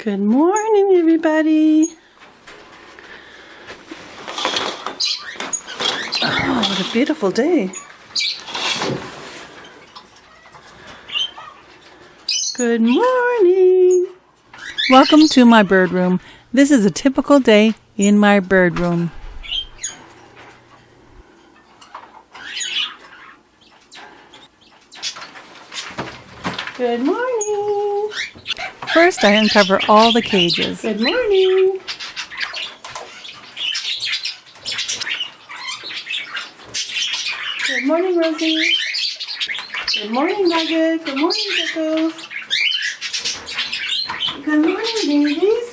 Good morning, everybody. Oh, what a beautiful day. Good morning. Welcome to my bird room. This is a typical day in my bird room. Good morning. First, I uncover all the cages. Good morning. Good morning, Rosie. Good morning, Nugget. Good morning, Pickles. Good morning, babies.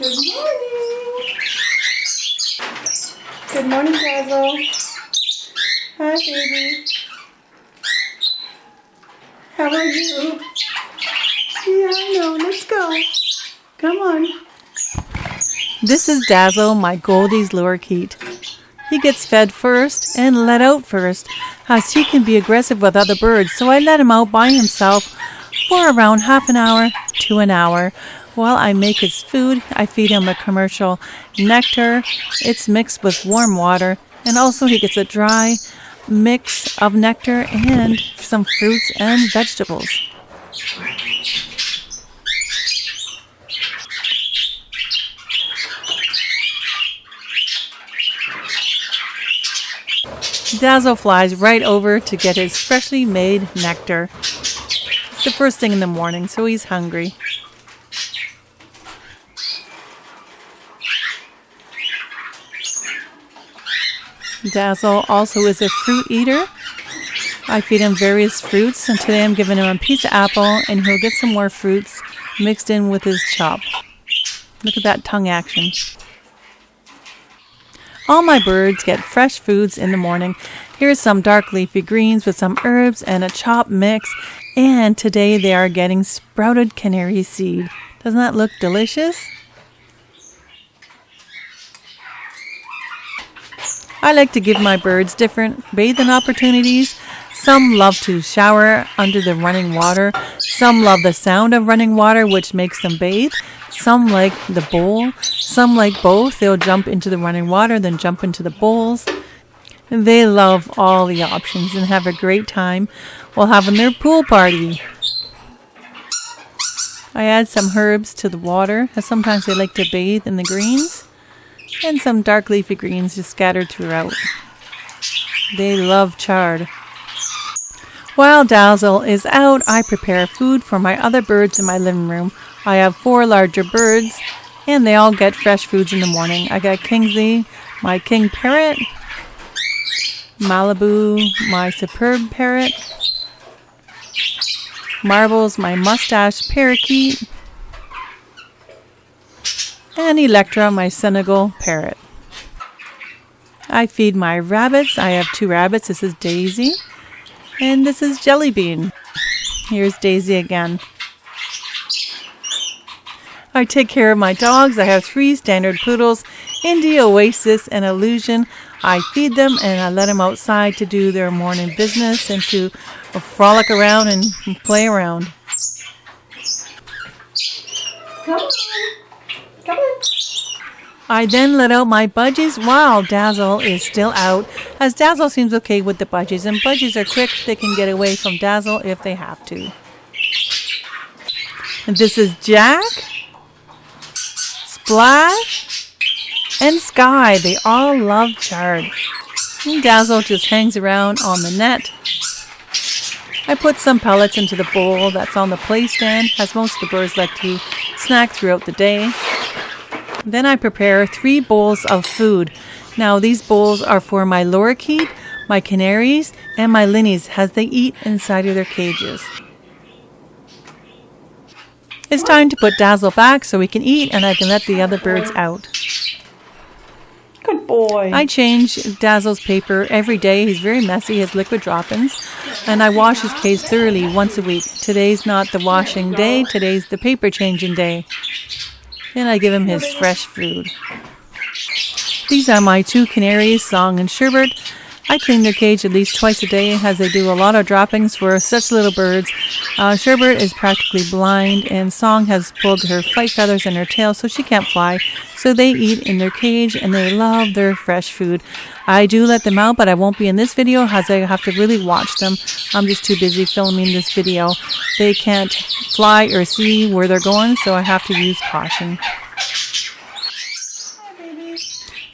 Good morning. Good morning, Dazzle. Hi, baby. How are you? Yeah, I know. Let's go. Come on. This is Dazzle, my Goldie's Lorikeet. He gets fed first and let out first, as he can be aggressive with other birds, so I let him out by himself for around half an hour to an hour. While I make his food, I feed him a commercial nectar. It's mixed with warm water, and also he gets a dry mix of nectar and some fruits and vegetables. Dazzle flies right over to get his freshly made nectar. It's the first thing in the morning, so he's hungry. Dazzle also is a fruit eater. I feed him various fruits, and today I'm giving him a piece of apple, and he'll get some more fruits mixed in with his chop. Look at that tongue action. All my birds get fresh foods in the morning. Here's some dark leafy greens with some herbs and a chopped mix, and today they are getting sprouted canary seed. Doesn't that look delicious? I like to give my birds different bathing opportunities. Some love to shower under the running water. Some love the sound of running water, which makes them bathe. Some like the bowl. Some like both. They'll jump into the running water, then jump into the bowls. They love all the options and have a great time while having their pool party. I add some herbs to the water, as sometimes they like to bathe in the greens. And some dark leafy greens just scattered throughout. They love chard. While Dazzle is out, I prepare food for my other birds in my living room. I have 4 larger birds, and they all get fresh foods in the morning. I got Kingsley, my king parrot, Malibu, my superb parrot, Marbles, my mustache parakeet, and Electra, my Senegal parrot. I feed my rabbits. I have 2 rabbits. This is Daisy, and this is Jellybean. Here's Daisy again. I take care of my dogs. I have 3 standard poodles, Indy, Oasis, and Illusion. I feed them, and I let them outside to do their morning business and to frolic around and play around. Come on. Come on. I then let out my budgies while Dazzle is still out, as Dazzle seems okay with the budgies, and budgies are quick. They can get away from Dazzle if they have to. And this is Jack, Splash, and Sky. They all love chard. And Dazzle just hangs around on the net. I put some pellets into the bowl that's on the play stand, as most of the birds like to snack throughout the day. Then I prepare 3 bowls of food. Now these bowls are for my Lorikeet, my Canaries, and my Linnies as they eat inside of their cages. It's time to put Dazzle back so he can eat and I can let the other birds out. Good boy. I change Dazzle's paper every day. He's very messy, his liquid drop-ins. And I wash his cage thoroughly once a week. Today's not the washing day, today's the paper changing day. and I give him his fresh food. These are my two canaries, Song and Sherbert. I clean their cage at least twice a day as they do a lot of droppings for such little birds. Sherbert is practically blind, and Song has pulled her flight feathers in her tail so she can't fly. So they eat in their cage and they love their fresh food. I do let them out, but I won't be in this video as I have to really watch them. I'm just too busy filming this video. They can't fly or see where they're going, so I have to use caution.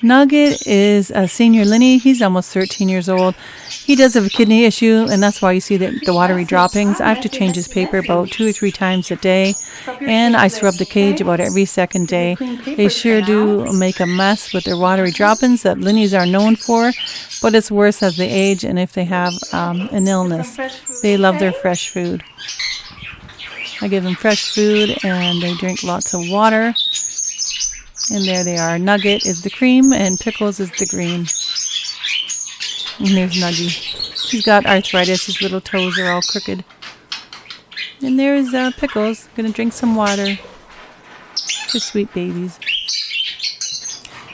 Nugget is a senior Linny. He's almost 13 years old. He does have a kidney issue, and that's why you see the watery droppings. I have to change his paper about 2 or 3 times a day, and I scrub the cage about every second day. They sure do make a mess with their watery droppings that Linnies are known for, but it's worse as they age and if they have an illness. They love their fresh food. I give them fresh food, and they drink lots of water. And there they are. Nugget is the cream and Pickles is the green. And there's Nuggy. He's got arthritis. His little toes are all crooked. And there's Pickles. Gonna drink some water. Just sweet babies.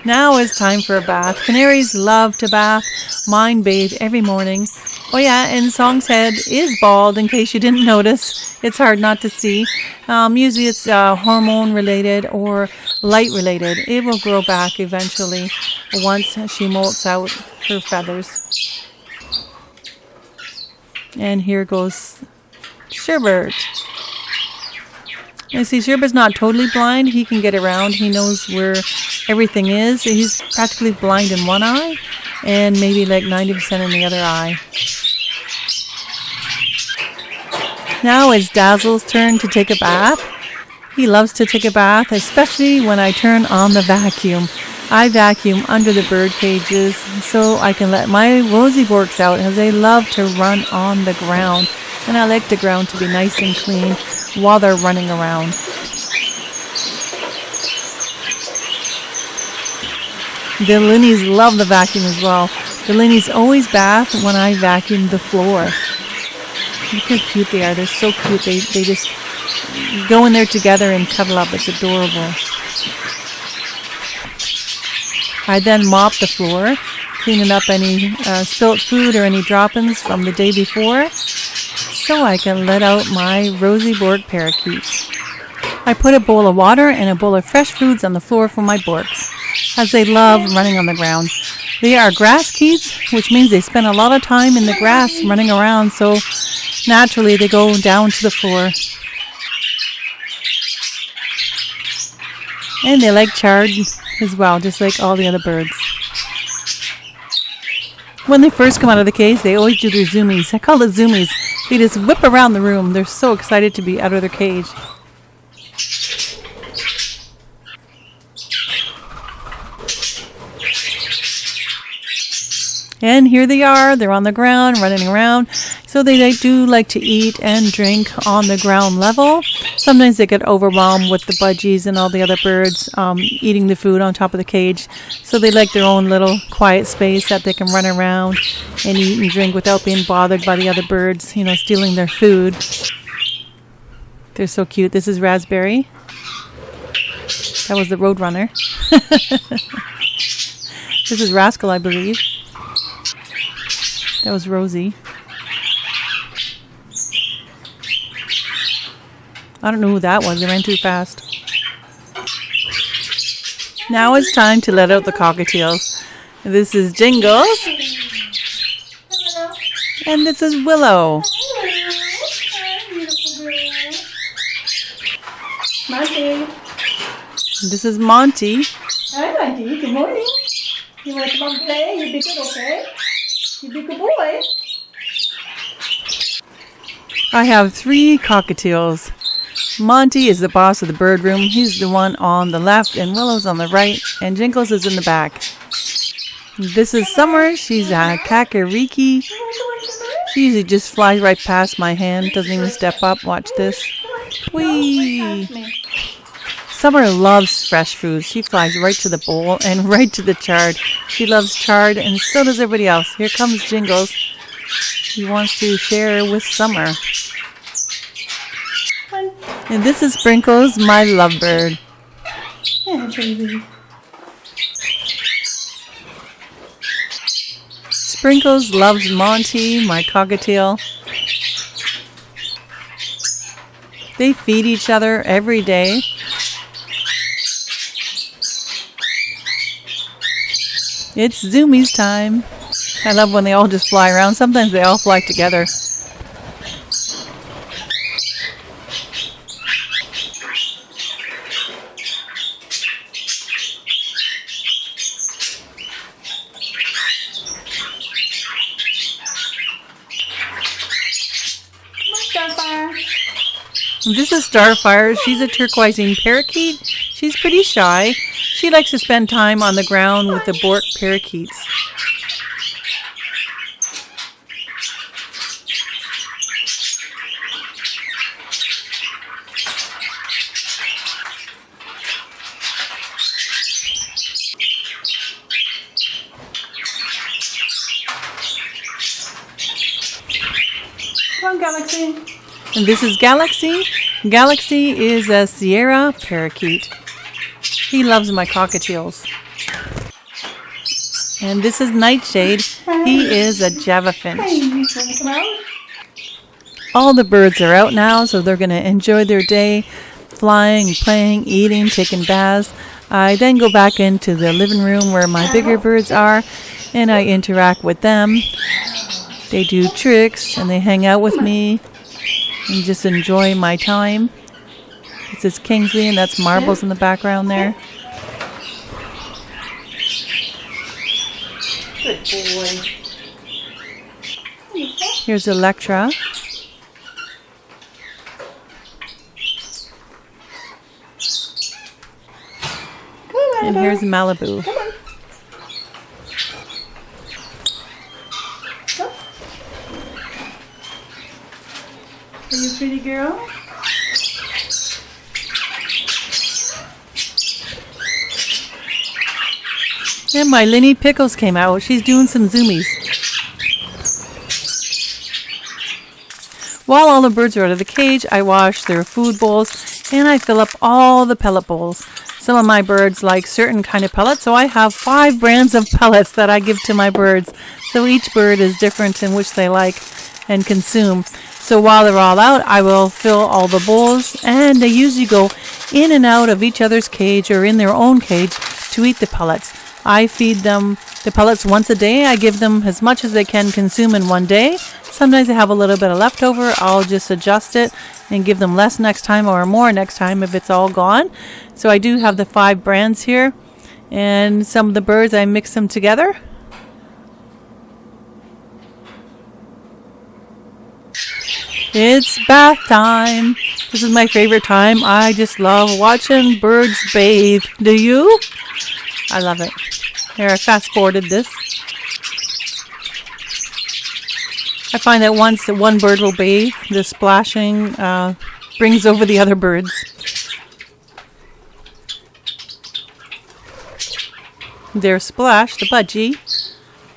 Now it's time for a bath. Canaries love to bath. Mine bathe every morning. Oh yeah, and Song's head is bald, in case you didn't notice. It's hard not to see. Usually it's hormone related or light related. It will grow back eventually once she molts out her feathers. And here goes Sherbert. And see, Sherbert's not totally blind. He can get around. He knows where everything is. He's practically blind in one eye and maybe like 90% in the other eye. Now it's Dazzle's turn to take a bath. He loves to take a bath, especially when I turn on the vacuum. I vacuum under the bird cages so I can let my rosy borks out, as they love to run on the ground. And I like the ground to be nice and clean while they're running around. The Linnies love the vacuum as well. The Linnies always bath when I vacuum the floor. Look how cute they are. They're so cute. They just go in there together and cuddle up. It's adorable. I then mop the floor, cleaning up any spilt food or any droppings from the day before, so I can let out my rosy bork parakeets. I put a bowl of water and a bowl of fresh foods on the floor for my borks, as they love running on the ground. They are grass keets, which means they spend a lot of time in the grass running around, so naturally they go down to the floor. And they like chard as well, just like all the other birds. When they first come out of the cage, they always do their zoomies. I call it zoomies. They just whip around the room. They're so excited to be out of their cage. And here they are. They're on the ground, running around. So they do like to eat and drink on the ground level. Sometimes they get overwhelmed with the budgies and all the other birds eating the food on top of the cage. So they like their own little quiet space that they can run around and eat and drink without being bothered by the other birds, you know, stealing their food. They're so cute. This is Raspberry. That was the Roadrunner. This is Rascal, I believe. That was Rosie. I don't know who that was. It ran too fast. Now it's time to let out the cockatiels. This is Jingles. And this is Willow. Monty. This is Monty. Hi, Monty. Good morning. You want to come and play? You be good, okay? You be good boy. I have 3 cockatiels. Monty is the boss of the bird room. He's the one on the left, and Willow's on the right, and Jingles is in the back. This is Summer. She's a kakariki. She usually just flies right past my hand, doesn't even step up. Watch this. Whee! Summer loves fresh food. She flies right to the bowl and right to the chard. She loves chard, and so does everybody else. Here comes Jingles. He wants to share with Summer. And this is Sprinkles, my lovebird. Yeah, baby. Sprinkles loves Monty, my cockatiel. They feed each other every day. It's Zoomies time. I love when they all just fly around. Sometimes they all fly together. This is Starfire. She's a turquoisine parakeet. She's pretty shy. She likes to spend time on the ground with the Bork parakeets. Come on, Galaxy. And this is Galaxy. Galaxy is a Sierra parakeet. He loves my cockatiels. And this is Nightshade. He is a Java finch. Hey, you want to come out? All the birds are out now, so they're going to enjoy their day, flying, playing, eating, taking baths. I then go back into the living room where my bigger birds are, and I interact with them. They do tricks, and they hang out with me, and just enjoy my time. This is Kingsley, and that's Marbles in the background there. Good boy. Here's Electra. And here's Malibu. Come on. Go. Are you a pretty girl? And my Linny Pickles came out. She's doing some zoomies. While all the birds are out of the cage, I wash their food bowls and I fill up all the pellet bowls. Some of my birds like certain kind of pellets, so I have 5 brands of pellets that I give to my birds. So each bird is different in which they like and consume. So while they're all out, I will fill all the bowls, and they usually go in and out of each other's cage or in their own cage to eat the pellets. I feed them the pellets once a day. I give them as much as they can consume in one day. Sometimes I have a little bit of leftover. I'll just adjust it and give them less next time or more next time if it's all gone. So I do have the 5 brands here. And some of the birds, I mix them together. It's bath time. This is my favorite time. I just love watching birds bathe. Do you? I love it. Here, I fast forwarded this. I find that once that one bird will bathe, the splashing brings over the other birds. There's Splash, the budgie,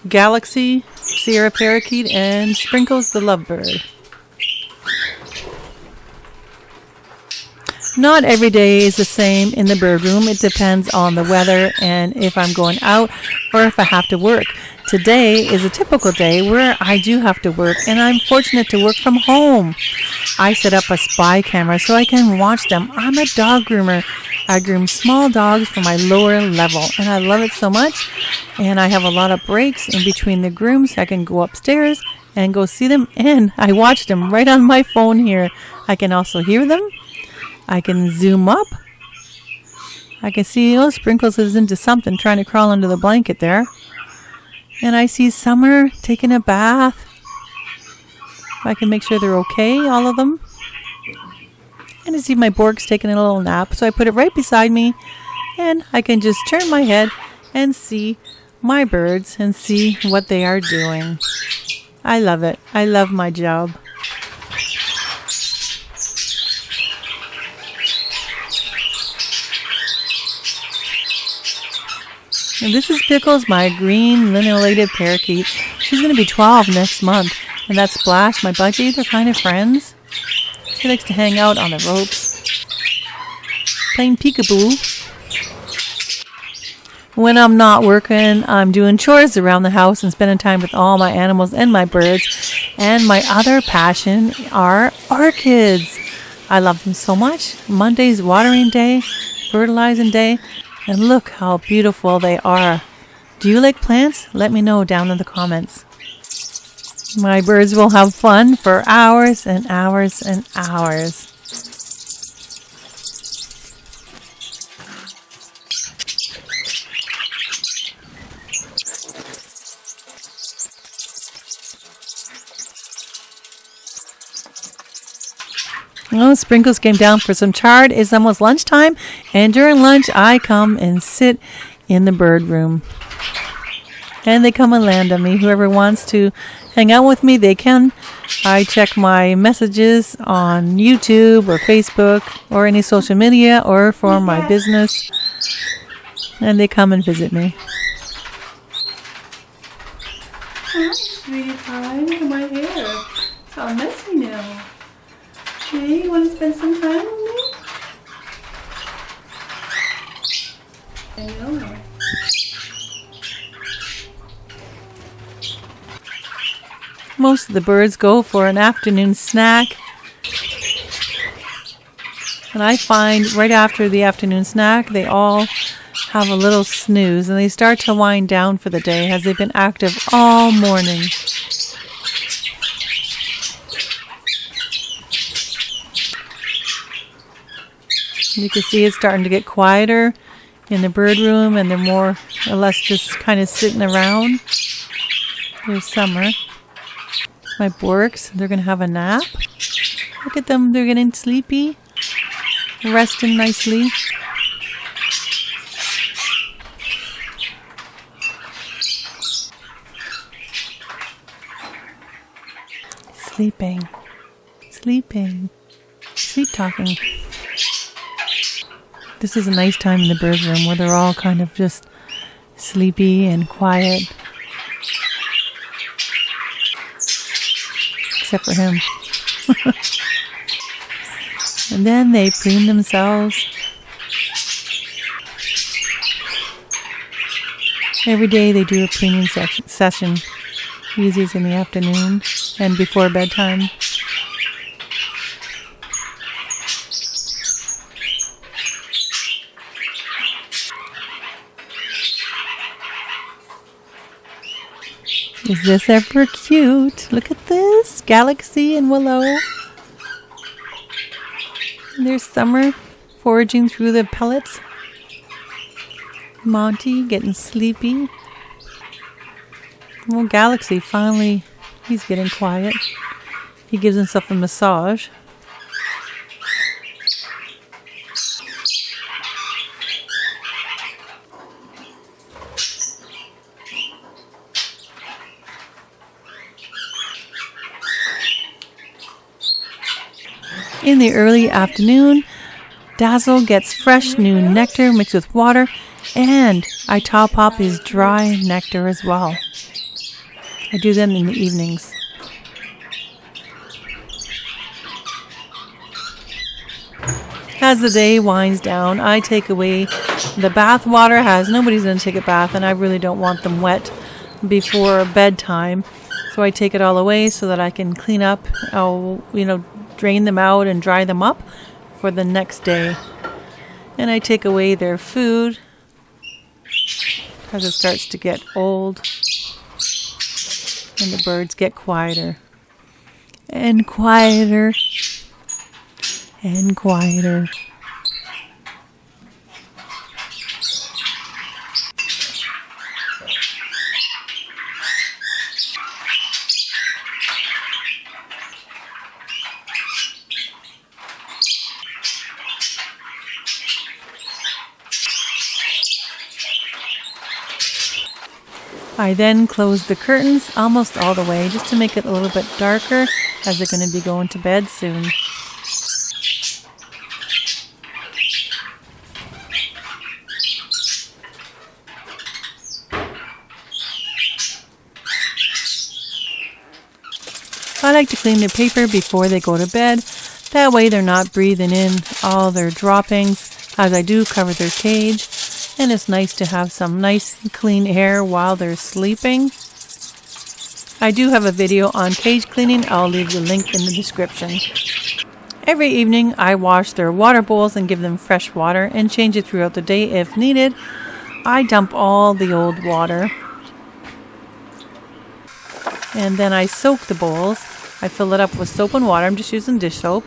Galaxy, Sierra parakeet, and Sprinkles, the lovebird. Not every day is the same in the bird room. It depends on the weather and if I'm going out or if I have to work. Today is a typical day where I do have to work, and I'm fortunate to work from home. I set up a spy camera so I can watch them. I'm a dog groomer. I groom small dogs for my lower level, and I love it so much. And I have a lot of breaks in between the grooms. I can go upstairs and go see them, and I watch them right on my phone here. I can also hear them. I can zoom up. I can see, Sprinkles is into something, trying to crawl under the blanket there. And I see Summer taking a bath. I can make sure they're okay, all of them. And I see my Bork's taking a little nap, so I put it right beside me. And I can just turn my head and see my birds and see what they are doing. I love it. I love my job. And this is Pickles, my green lineolated parakeet. She's going to be 12 next month. And that's Splash, my budgie. They're kind of friends. She likes to hang out on the ropes, playing peekaboo. When I'm not working, I'm doing chores around the house and spending time with all my animals and my birds. And my other passion are orchids. I love them so much. Monday's watering day, fertilizing day, and look how beautiful they are. Do you like plants? Let me know down in the comments. My birds will have fun for hours and hours and hours. Oh, Sprinkles came down for some chard. It's almost lunchtime, and during lunch I come and sit in the bird room. And they come and land on me. Whoever wants to hang out with me, they can. I check my messages on YouTube or Facebook or any social media or for my business. And they come and visit me. Hi, sweetie pie. Look at my hair. It's all messy now. Hey, you want to spend some time with me? I know. Most of the birds go for an afternoon snack. And I find right after the afternoon snack, they all have a little snooze and they start to wind down for the day as they've been active all morning. You can see it's starting to get quieter in the bird room, and they're more or less just kind of sitting around. There's summer. My borks, they're going to have a nap. Look at them, they're getting sleepy, resting nicely. Sleeping, sleeping, sleep talking. This is a nice time in the bird room where they're all kind of just sleepy and quiet. Except for him. And then they preen themselves. Every day they do a preening session. Usually it's in the afternoon and before bedtime. Is this ever cute? Look at this. Galaxy and Willow. And there's Summer foraging through the pellets. Monty getting sleepy. Well, Galaxy finally, he's getting quiet. He gives himself a massage. In the early afternoon, Dazzle gets fresh new nectar mixed with water, and I top up his dry nectar as well. I do them in the evenings. As the day winds down, I take away the bath water, as nobody's going to take a bath, and I really don't want them wet before bedtime. So I take it all away so that I can clean up, drain them out and dry them up for the next day. And I take away their food as it starts to get old and the birds get quieter and quieter and quieter. I then close the curtains almost all the way just to make it a little bit darker as they're going to be going to bed soon. I like to clean their paper before they go to bed. That way they're not breathing in all their droppings, as I do cover their cage. and it's nice to have some nice clean air while they're sleeping. I do have a video on cage cleaning. I'll leave the link in the description. Every evening I wash their water bowls and give them fresh water and change it throughout the day if needed. I dump all the old water and then I soak the bowls. I fill it up with soap and water. I'm just using dish soap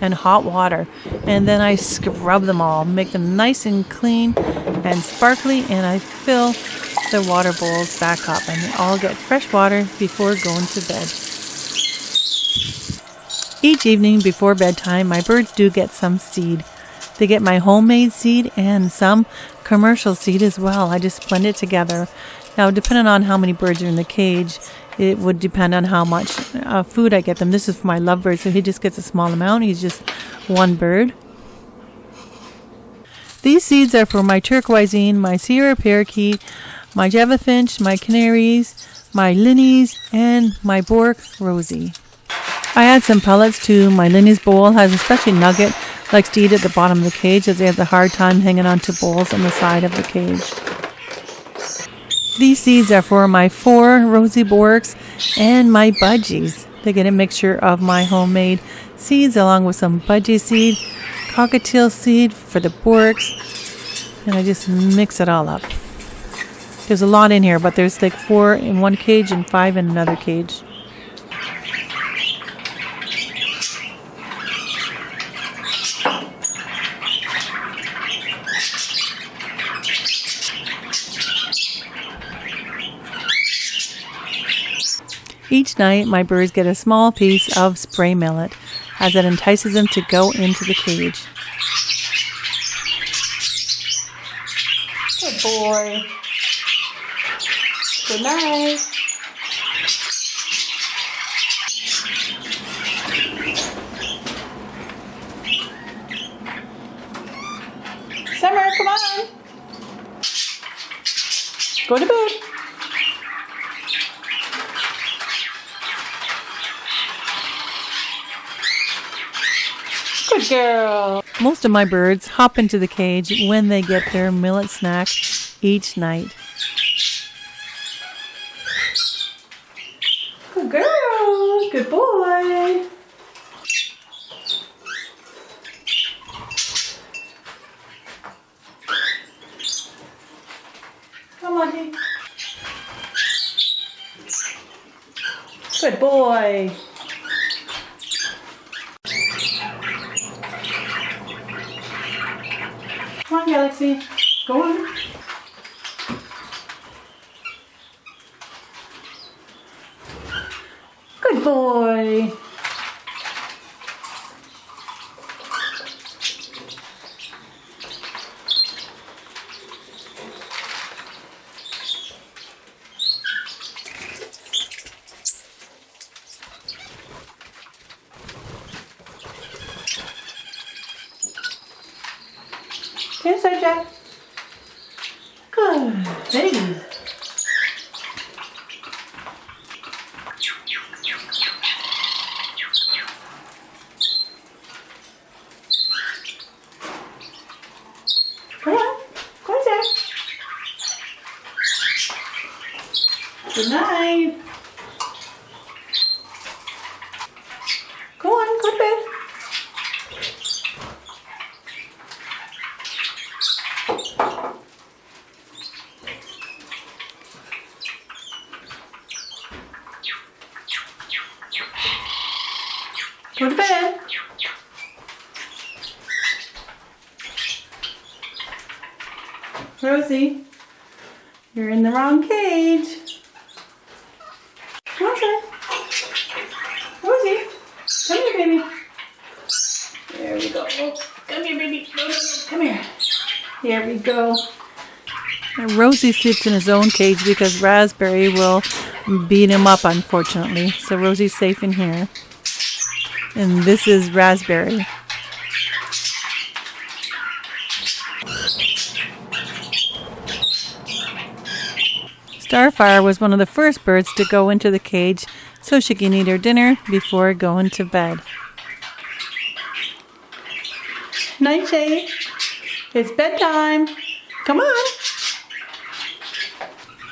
and hot water, and then I scrub them all, make them nice and clean and sparkly, and I fill the water bowls back up and they all get fresh water before going to bed. Each evening before bedtime, my birds do get some seed. They get my homemade seed and some commercial seed as well. I just blend it together. Now, depending on how many birds are in the cage, it would depend on how much food I get them. This is for my lovebird, so he just gets a small amount. He's just one bird. These seeds are for my turquoisine, my Sierra parakeet, my Java finch, my Canaries, my Linnies, and my Bork Rosie. I add some pellets to my Linnies bowl. Has especially Nugget likes to eat at the bottom of the cage as they have a hard time hanging onto bowls on the side of the cage. These seeds are for my 4 Rosie Borks and my budgies. They get a mixture of my homemade seeds along with some budgie seed, cockatiel seed for the Borks, and I just mix it all up. There's a lot in here, but there's like 4 in one cage and 5 in another cage. Each night, my birds get a small piece of spray millet as it entices them to go into the cage. Good boy. Good night. Summer, come on. Go to bed. Good girl. Most of my birds hop into the cage when they get their millet snack each night. Good girl. Good boy. Come on, Dee. Good boy. Come on, Galaxy. Go on. Good boy. Get inside, Jack. Good. Very good. Come on. Go inside. Good night. Go on. Go to bed. Go to bed. Rosie, you're in the wrong cage. Come on, sir. Rosie, come here, baby. There we go. Come here, baby. Come here. There we go. And Rosie sleeps in his own cage because Raspberry will beat him up, unfortunately. So Rosie's safe in here. And this is Raspberry. Starfire was one of the first birds to go into the cage so she can eat her dinner before going to bed. Night, Shay. It's bedtime. Come on.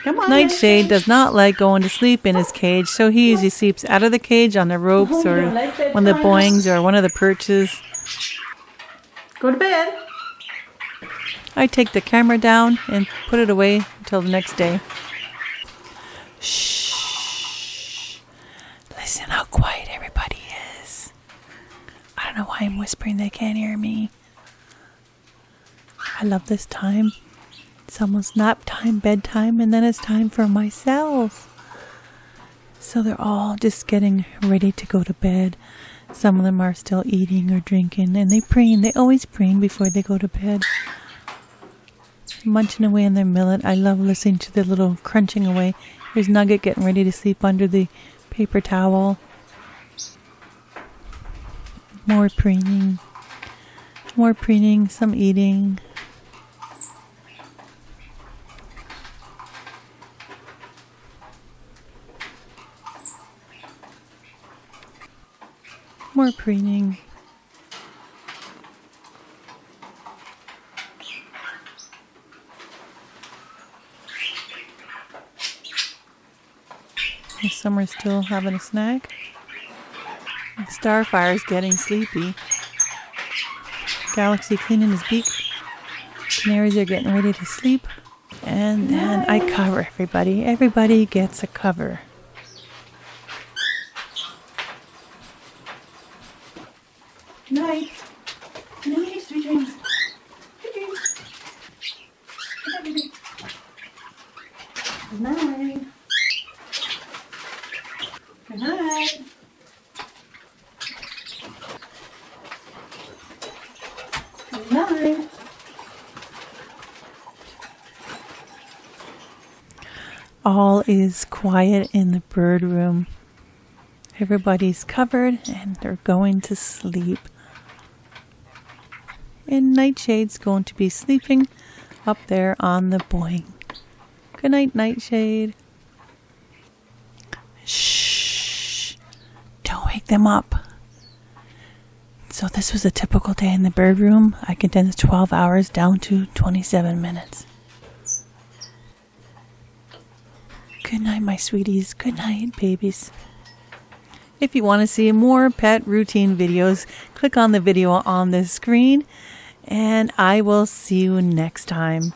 Come on. Nightshade does not like going to sleep in his cage, so he usually sleeps out of the cage on the ropes or on the boings or one of the perches. Go to bed. I take the camera down and put it away until the next day. Shh. Listen how quiet everybody is. I don't know why I'm whispering, they can't hear me. I love this time. It's almost nap time, bedtime, and then it's time for myself. So they're all just getting ready to go to bed. Some of them are still eating or drinking, and they preen. They always preen before they go to bed. Munching away on their millet. I love listening to the little crunching away. Here's Nugget getting ready to sleep under the paper towel. More preening. More preening, some eating. More preening. Some are still having a snack. Starfire's getting sleepy. Galaxy cleaning his beak. Canaries are getting ready to sleep. And then I cover everybody. Everybody gets a cover. Night. Night, sweet dreams. Sweet dreams. Good night, baby. Good night. Good night. Good night. All is quiet in the bird room. Everybody's covered and they're going to sleep. And Nightshade's going to be sleeping up there on the boing. Good night, Nightshade. Shh. Don't wake them up. So this was a typical day in the bird room. I condensed 12 hours down to 27 minutes. Good night, my sweeties. Good night, babies. If you want to see more pet routine videos, click on the video on the screen, and I will see you next time.